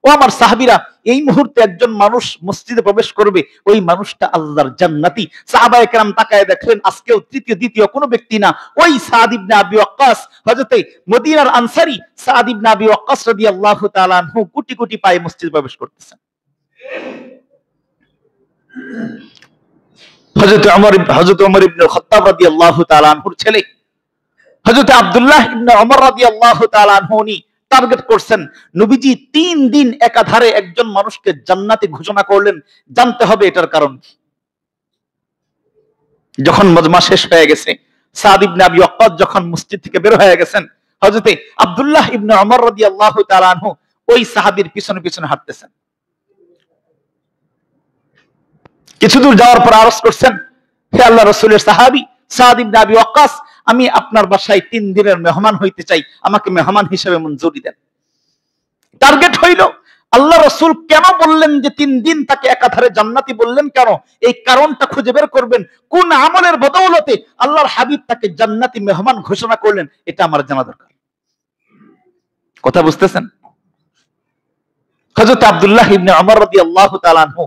ও আমার সাহাবীরা, এই মুহূর্তে একজন মানুষ মসজিদে প্রবেশ করবে, ওই মানুষটা আল্লাহর জান্নাতি। সাহাবায়ে কেরাম তাকায় দেখলেন আজকেও দ্বিতীয় কোনো ব্যক্তি না, ওই সাদ ইবনে আবি ওয়াক্কাস, হযরতে মদিনার আনসারী সাদ ইবনে আবি ওয়াক্কাস রাদিয়াল্লাহু তাআলা আনহু কোটি কোটি পায়ে মসজিদে প্রবেশ করতেছেন। হযরত ওমর ইবনে খাত্তাব রাদিয়াল্লাহু তাআলা আনহুর ছেলে হযরত আব্দুল্লাহ ইবনে ওমর রাদিয়াল্লাহু তাআলা আনহু টার্গেট করছেন, নবীজি 3 দিন একাধারে একজন মানুষকে জান্নাতি ঘোষণা করলেন, জানতে হবে এটার কারণ কি। যখন মজমা শেষ হয়ে গেছে, সাদ ইবনে আবি ওয়াক্কাস যখন মসজিদ থেকে বের হয়ে গেছেন, হযরত আব্দুল্লাহ ইবনে ওমর রাদিয়াল্লাহু তাআলা আনহু ওই সাহাবীর পিছনে পিছনে হাঁটতেছেন। কিছু দূর যাওয়ার পর আরজ করছেন, হে আল্লাহর রাসূলের সাহাবী সাদ ইবনে আবি ওয়াক্কাস, আমি আপনার বাসায় 3 দিনের মেহমান হইতে চাই, আমাকে মেহমান হিসেবে মঞ্জুরি দেন। টার্গেট হইল আল্লাহ রাসূল কেন বললেন যে 3 দিন তাকে একাধারে জান্নাতি বললেন, কেন এই কারণটা খুঁজে বের করবেন, কোন আমলের বদৌলতে আল্লাহর হাবিব তাকে জান্নাতি মেহমান ঘোষণা করলেন, এটা আমার জানা দরকার। কথা বুঝতেছেন? হযরত আব্দুল্লাহ ইবনে ওমর রাদিয়াল্লাহু তাআলা আনহু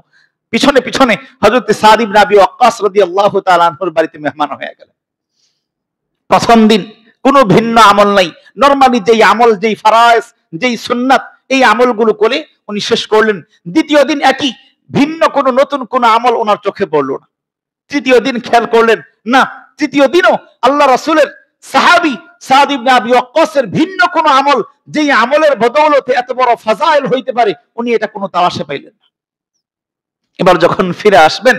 পিছনে পিছনে হযরত সাদ ইবনে আবি ওয়াক্কাস রাদিয়াল্লাহু তাআলা আনহুর বাড়িতে মেহমান হয়ে গেলেন। প্রথম দিন কোনো ভিন্ন আমল নাই, নরমালি যেই আমল, যেই ফরজ, যেই সুন্নাত, এই আমলগুলো করে উনি শেষ করলেন। দ্বিতীয় দিন একই, ভিন্ন কোনো নতুন কোনো আমল ওনার চোখে পড়লো না। তৃতীয় দিন খেয়াল করলেন, না, তৃতীয় দিনও আল্লাহ রাসূলের সাহাবী সাদ ইবনে আবি ওয়াক্কাসের ভিন্ন কোনো আমল, যেই আমলের বদৌলতে এত বড় ফাজাইল হইতে পারে, উনি এটা কোনো তালাশে পাইলেন না। এবার যখন ফিরে আসবেন,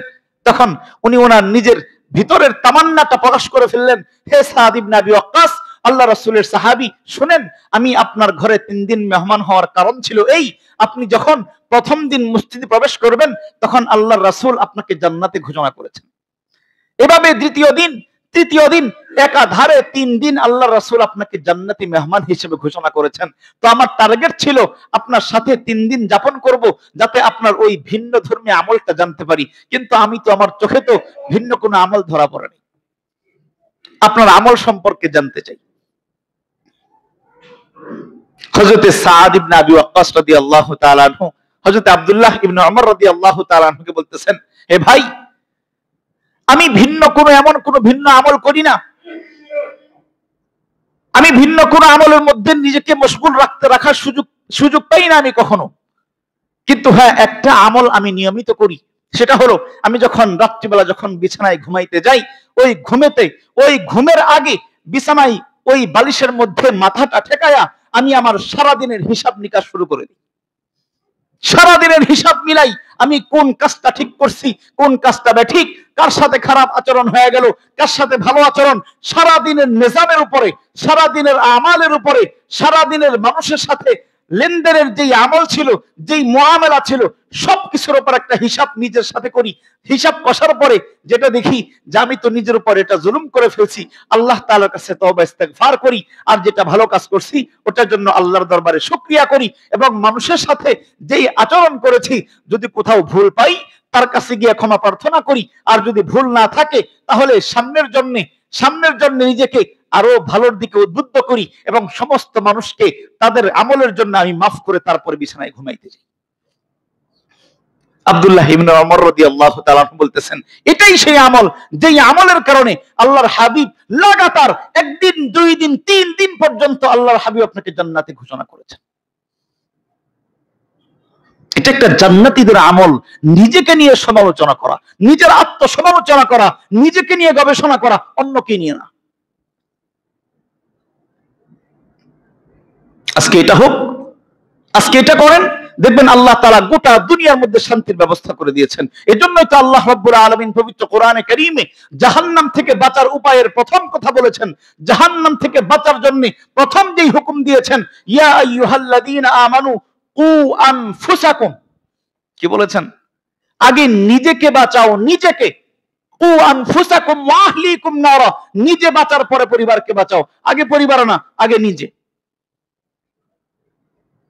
তখন উনি ওনার নিজের ভিতরের তামান্নাটা প্রকাশ করে ফেললেন, হে সাদ ইবনে আবি ওয়াক্কাস, আল্লাহ রাসূলের সাহাবী, শুনেন, আমি আপনার ঘরে 3 দিন মেহমান হওয়ার কারণ ছিল এই, আপনি যখন প্রথম দিন মসজিদে প্রবেশ করবেন তখন আল্লাহর রাসূল আপনাকে জান্নাতে ঘোষণা করেছেন। এভাবে তৃতীয় দিন একাধারে 3 দিন আল্লাহর রাসূল আপনাকে জান্নাতি মেহমান হিসেবে ঘোষণা করেছেন। তো আমার টার্গেট ছিল আপনার সাথে 3 দিন যাপন করব, যাতে আপনার ওই ভিন্ন ধর্মী আমলটা জানতে পারি, কিন্তু আমি তো, আমার চোখে তো ভিন্ন কোনো আমল ধরা পড়েনি, আপনার আমল সম্পর্কে জানতে চাই। হযরত সাদ ইবনে আবি ওয়াক্কাস রাদিয়াল্লাহু তাআলা আনহু হযরত আব্দুল্লাহ ইবনে ওমর রাদিয়াল্লাহু তাআলা আনহুকে বলতেছেন, হে ভাই, আমি ভিন্ন আমল করি না, আমি ভিন্ন কোন আমলের মধ্যে নিজেকে মশগুল রাখার সুযোগ পাই না আমি কখনো। কিন্তু হ্যাঁ, একটা আমল আমি নিয়মিত করি, সেটা হলো আমি যখন রাত্রিবেলা যখন বিছানায় ঘুমাইতে যাই, ওই ঘুমের আগে বিছানায় ওই বালিশের মধ্যে মাথাটা ঠেকায়া আমি আমার সারাদিনের হিসাব নিকাশ শুরু করে দিই। সারাদিনের হিসাব মিলাই আমি কোন কাজটা ঠিক করছি, কোন কাজটা বেঠিক, কার সাথে খারাপ আচরণ হয়ে গেল, কার সাথে ভালো আচরণ, সারাদিনের নিজামের উপরে, সারাদিনের আমালের উপরে, সারাদিনের মানুষের সাথে লেনদেনের যেই আমল ছিল, যেই মুআমালা ছিল, সবকিছুর উপর একটা হিসাব নিজের সাথে করি। হিসাব কষার পরে যেটা দেখি যে আমি তো নিজের উপর এটা জুলুম করে ফেলছি, আল্লাহ তাআলার কাছে তওবা ইস্তেগফার করি, আর যেটা ভালো কাজ করছি ওটার জন্য আল্লাহর দরবারে শুকরিয়া করি, এবং মানুষের সাথে যেই আচরণ করেছি যদি কোথাও ভুল পাই তার কাছে গিয়ে ক্ষমা প্রার্থনা করি, আর যদি ভুল না থাকে তাহলে সামনের জন্য নিজেকে আরো ভালোর দিকে উদ্বুদ্ধ করি, এবং সমস্ত মানুষকে তাদের আমলের জন্য আমি মাফ করে তারপরে বিছানায় ঘুমাইতে যাই। আব্দুল্লাহ ইবনে ওমর রাদিয়াল্লাহু তাআলা বলতেছেন, এটাই সেই আমল যেই আমলের কারণে আল্লাহর হাবিব লাগাতার একদিন, 2 দিন, 3 দিন পর্যন্ত আল্লাহর হাবিব আপনাকে জান্নাতে ঘোষণা করেছেন। এটা একটা জান্নাতীদের আমল, নিজেকে নিয়ে সমালোচনা করা, নিজের আত্মসমালোচনা করা, নিজেকে নিয়ে গবেষণা করা, অন্যকে নিয়ে না। আজকে এটা হোক, আজকে এটা করেন, দেখবেন আল্লাহ তাআলা গোটা দুনিয়ার মধ্যে শান্তির ব্যবস্থা করে দিয়েছেন। এজন্যই তো আল্লাহ রাব্বুল আলামিন পবিত্র কোরআনে কারীমে জাহান্নাম থেকে বাঁচার উপায়ের প্রথম কথা বলেছেন। জাহান্নাম থেকে বাঁচার জন্য প্রথম যেই হুকুম দিয়েছেন, ইয়া আইয়ুহাল্লাযীনা আমানু কু আনফুসাকুম, কি বলেছেন? আগে নিজেকে বাঁচাও, নিজেকে। কু আনফুসাকুম ওয়া আহলিকুম নারা, নিজে বাঁচার পরে পরিবারকে বাঁচাও। আগে পরিবার না, আগে নিজে।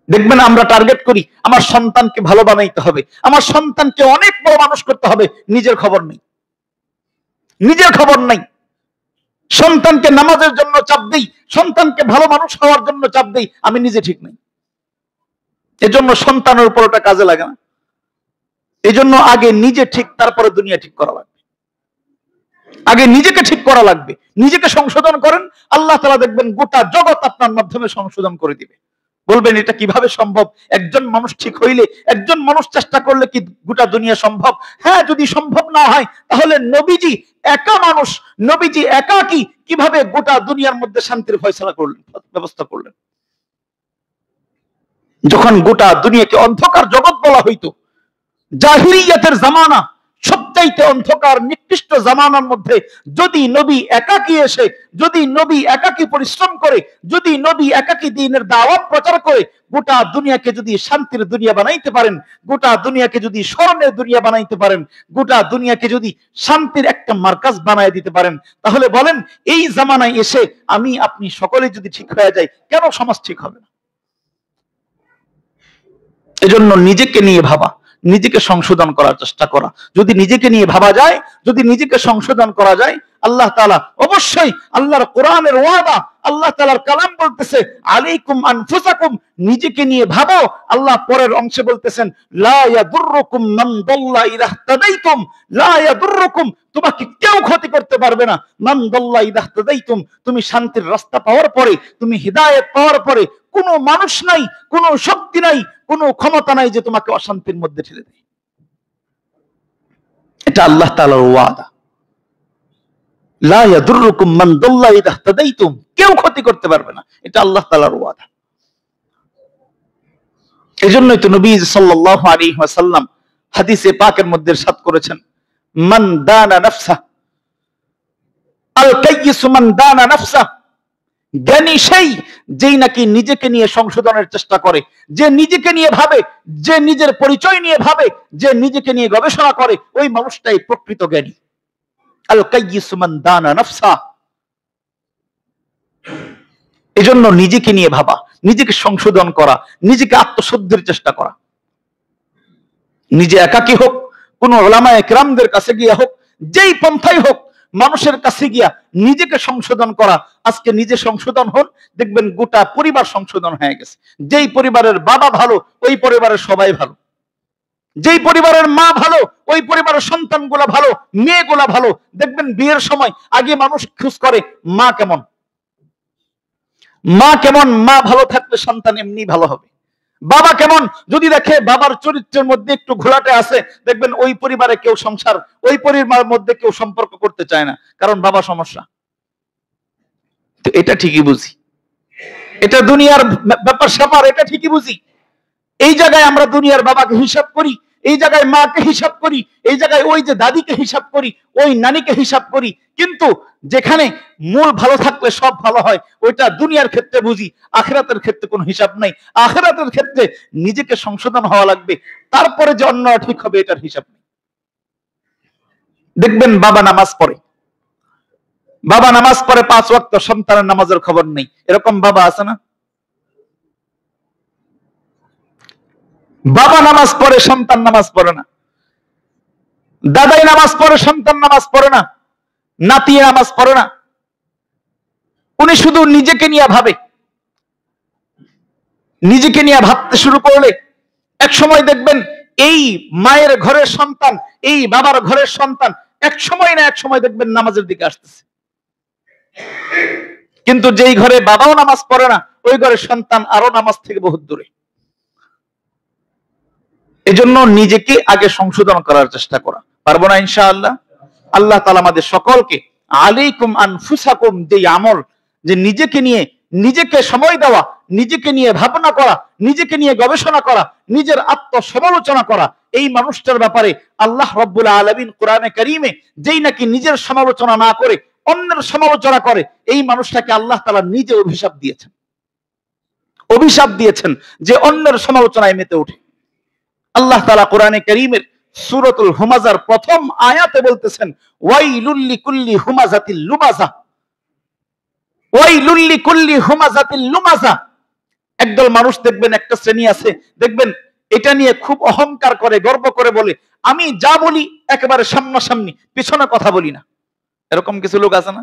দেখবেন আমরা টার্গেট করি আমার সন্তানকে ভালো বানাইতে হবে, আমার সন্তানকে অনেক বড় মানুষ করতে হবে, নিজের খবর নেই, নিজের খবর নাই। সন্তানকে নামাজের জন্য চাপ দেই, সন্তানকে ভালো মানুষ হওয়ার জন্য চাপ দেই, আমি নিজে ঠিক নাই। এজন্য সন্তানের উপর ওটা কাজে লাগে না। এজন্য আগে নিজে ঠিক, তারপরে দুনিয়া ঠিক করা লাগবে। আগে নিজেকে ঠিক করা লাগবে, নিজেকে সংশোধন করেন, আল্লাহ তাআলা দেখবেন গোটা জগৎ আপনার মাধ্যমে সংশোধন করে দিবে। বলবেন এটা কিভাবে সম্ভব? একজন মানুষ ঠিক হইলে, একজন মানুষ চেষ্টা করলে কি গোটা দুনিয়া সম্ভব? হ্যাঁ, যদি সম্ভব না হয় তাহলে নবীজি একা মানুষ, নবীজি একাকী কিভাবে গোটা দুনিয়ার মধ্যে শান্তির ফয়সালা করলেন, ব্যবস্থা করলেন? যখন গোটা দুনিয়াকে অন্ধকার জগৎ বলা হইতো, জাহিলিয়াতের জামানা, সবচাইতে অন্ধকার নিকৃষ্ট জামানার মধ্যে যদি নবী একাকী এসে, যদি নবী একাকী পরিশ্রম করে, যদি নবী একাকী দ্বীনের দাওয়াত প্রচার করে গোটা দুনিয়াকে যদি শান্তির দুনিয়া বানাইতে পারেন, গোটা দুনিয়াকে যদি স্মরণের দুনিয়া বানাইতে পারেন, গোটা দুনিয়াকে যদি শান্তির একটা মার্কাজ বানায় দিতে পারেন, তাহলে বলেন এই জামানায় এসে আমি আপনি সকলে যদি ঠিক হয়ে যাই, কেন সমাজ ঠিক হবে না? এজন্য নিজেকে নিয়ে ভাবা, নিজেকে সংশোধন করার চেষ্টা করা। যদি নিজেকে নিয়ে ভাবা যায়, যদি নিজেকে সংশোধন করা যায়, আল্লাহ তাআলা অবশ্যই, আল্লাহর কোরআনের ওয়াদা, আল্লাহ তাআলার কালাম বলতেছে আলাইকুম আনফুসাকুম, নিজেকে নিয়ে ভাবো। আল্লাহ পরের অংশে বলতেছেন লা ইয়াদুররুকুম মান দাল্লা ইযা ইহতাদাইতুম, লা ইয়াদুররুকুম, তোমাকে কেউ ক্ষতি করতে পারবে না। মান দাল্লা ইযা ইহতাদাইতুম, তুমি শান্তির রাস্তা পাওয়ার পরে, তুমি হিদায়াত পাওয়ার পরে কোনো মানুষ নাই, কোনো শক্তি নাই, কোনো ক্ষমতা নাই যে তোমাকে অশান্তির মধ্যে ঠেলে দেয়। এটা আল্লাহ তাআলার ওয়াদা। লা ইয়াদুররুকুম মান দাল্লা ইযা ইহতাদাইতুম, কেউ ক্ষতি করতে পারবে না, এটা আল্লাহ তাআলার ওয়াদা। এজন্যই তো নবী সাল্লাল্লাহু আলাইহি ওয়াসাল্লাম হাদিসে পাকের মধ্যে ইরশাদ করেছেন, মান দানা নাফসা, আল কাইয়িসু মান দানা নাফসা, জ্ঞানী সেই যেই নাকি নিজেকে নিয়ে সংশোধনের চেষ্টা করে, যে নিজেকে নিয়ে ভাবে, যে নিজের পরিচয় নিয়ে ভাবে, যে নিজেকে নিয়ে গবেষণা করে, ওই মানুষটাই প্রকৃত জ্ঞানী। আল কাইয়িসু মান দানা নাফসা। এজন্য নিজেকে নিয়ে ভাবা, নিজেকে সংশোধন করা, নিজেকে আত্মশুদ্ধির চেষ্টা করা। নিজে একাকী হোক, কোন উলামায়ে কেরামদের কাছে গিয়ে হোক, যেই পন্থাই হোক, মানুষের কাছে গিয়া নিজেকে সংশোধন করা। আজকে নিজে সংশোধন হন, দেখবেন গোটা পরিবার সংশোধন হয়ে গেছে। যেই পরিবারের বাবা ভালো, ওই পরিবারের সবাই ভালো। যেই পরিবারের মা ভালো, ওই পরিবারের সন্তানগুলা ভালো, মেয়েগুলা ভালো। দেখবেন বিয়ের সময় আগে মানুষ খোঁজ করে মা কেমন, মা কেমন। মা ভালো থাকলে সন্তান এমনি ভালো হবে। বাবা কেমন, যদি দেখে বাবার চরিত্রের মধ্যে একটু ঘোলাটে আছে, দেখবেন ওই পরিবারে কেউ সংসার, ওই পরিবারের মধ্যে কেউ সম্পর্ক করতে চায় না, কারণ বাবা সমস্যা। তো এটা ঠিকই বুঝি, এটা দুনিয়ার ব্যাপার স্যাপার, এটা ঠিকই বুঝি। এই জায়গায় আমরা দুনিয়ার বাবাকে হিসাব করি, এই জায়গায় মাকে হিসাব করি, এই জায়গায় ওই যে দাদিকে হিসাব করি, ওই নানিকে হিসাব করি। কিন্তু যেখানে মূল ভালো থাকলে সব ভালো হয়, ওইটা দুনিয়ার ক্ষেত্রে বুঝি, আখিরাতের ক্ষেত্রে কোনো হিসাব নাই। আখিরাতের ক্ষেত্রে নিজেকে সংশোধন হওয়া লাগবে, তারপরে যে অন্য ঠিক হবে এটার হিসাব নেই। দেখবেন বাবা নামাজ পড়ে, বাবা নামাজ পড়ে 5 ওয়াক্ত, সন্তানের নামাজের খবর নেই। এরকম বাবা আছে না? বাবা নামাজ পড়ে, সন্তান নামাজ পড়ে না। দাদাই নামাজ পড়ে, সন্তান নামাজ পড়ে না। নাতি নামাজ পড়ে না। উনি শুধু নিজেকে নিয়ে ভাবে। নিজেকে নিয়ে ভাবতে শুরু করলে এক সময় দেখবেন এই মায়ের ঘরের সন্তান, এই বাবার ঘরের সন্তান এক সময় না এক সময় দেখবেন নামাজের দিকে আসতেছে। কিন্তু যেই ঘরে বাবাও নামাজ পড়ে না, ওই ঘরের সন্তান আরো নামাজ থেকে বহুত দূরে। এজন্য নিজেকে আগে সংশোধন করার চেষ্টা করা। পারবো না ইনশাআল্লাহ? আল্লাহ তাআলা আমাদের সকলকে আলাইকুম আনফুসাকুম, যে আমল, যে নিজেকে নিয়ে, নিজেকে সময় দেওয়া, নিজেকে নিয়ে ভাবনা করা, নিজেকে নিয়ে গবেষণা করা, নিজের আত্মসমালোচনা করা, এই মানুষটার ব্যাপারে আল্লাহ রাব্বুল আলামিন কোরআনে কারীমে যেই নাকি নিজের সমালোচনা না করে অন্যের সমালোচনা করে, এই মানুষটাকে আল্লাহ তাআলা নিজে অভিশাপ দিয়েছেন। অভিশাপ দিয়েছেন যে অন্যের সমালোচনায় মেতে ওঠে। আল্লাহ তাআলা কোরআনে কারীমের সূরাতুল হুমাযার প্রথম আয়াতে বলতেছেন, ওয়াইলুল লিকুল্লি হুমাযাতিল লুমাযা, ওয়াইলুল লিকুল্লি হুমাযাতিল লুমাযা। একদল মানুষ দেখবেন, একটা শ্রেণী আছে, দেখবেন এটা নিয়ে খুব অহংকার করে, গর্ব করে বলে, আমি যা বলি একেবারে সামনাসামনি, পিছনে কথা বলি না। এরকম কিছু লোক আছে না?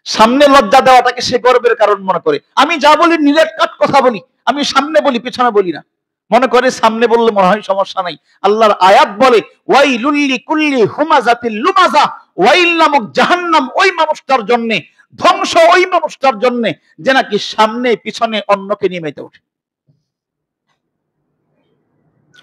সামনে লজ্জা দেওয়াটাকে সে গর্বের কারণ মনে করে। আমি যা বলি নিরেট কাট কথা বলি, আমি সামনে বলি, পিছনে বলি না। মনে করে সামনে বললে মনে হয় সমস্যা নাই। আল্লাহর আয়াত বলে, ওয়াইলুল লিকুল্লি হুমাযাতিল লুমাযা, ওয়াইল নামক জাহান্নাম ওই মানুষটার জন্য, ধ্বংস ওই মানুষটার জন্য যে নাকি সামনে পিছনে অন্যকে নিয়ে মেতে ওঠে।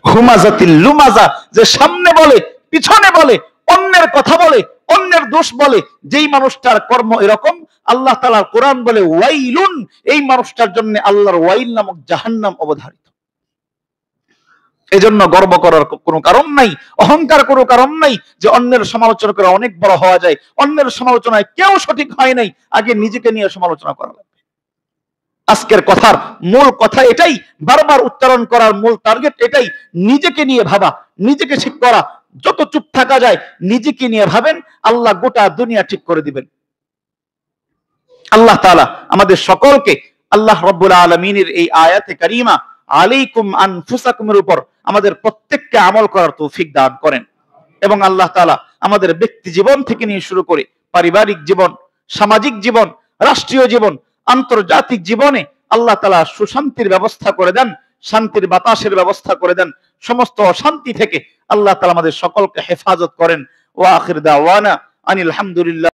হুমাযাতিল লুমাযা, যে সামনে বলে, পিছনে বলে, অন্যের কথা বলে, অন্যের দোষ বলে, যেই মানুষটার কর্ম এরকম, আল্লাহ তাআলার কোরআন বলে ওয়াইলুন, এই মানুষটার জন্য আল্লাহর ওয়াইল নামক জাহান্নাম অবধারিত। এজন্য গর্ব করার কোনো কারণ নাই, অহংকার কোনো কারণ নাই যে অন্যের সমালোচনা করে অনেক বড় হওয়া যায়। অন্যের সমালোচনায় কেউ সঠিক হয় নাই, আগে নিজেকে নিয়ে সমালোচনা করা লাগবে। আজকের কথার মূল কথা এটাই, বারবার উচ্চারণ করার মূল টার্গেট এটাই, নিজেকে নিয়ে ভাবা, নিজেকে ঠিক করা। যত চুপ থাকা যায় নিজেকে নিয়ে ভাবেন, আল্লাহ গোটা দুনিয়া ঠিক করে দিবেন। আল্লাহ তাআলা আমাদের সকলকে আল্লাহ রাব্বুল আলামিনের এই আয়াতে কারিমা আলাইকুম আনফুসাকুমের উপর আমাদের প্রত্যেককে আমল করার তৌফিক দান করেন। এবং আল্লাহ তাআলা আমাদের ব্যক্তি জীবন থেকে নিয়ে শুরু করে পারিবারিক জীবন, সামাজিক জীবন, রাষ্ট্রীয় জীবন, আন্তর্জাতিক জীবনে আল্লাহ তাআলা সুশান্তির ব্যবস্থা করে দেন, শান্তির বাতাসের ব্যবস্থা করে দেন। সমস্ত অশান্তি থেকে আল্লাহ তাআলা আমাদের সকলকে হেফাজত করেন। ওয়া আখির দাওয়ানা আনিল হামদুলিল্লাহ।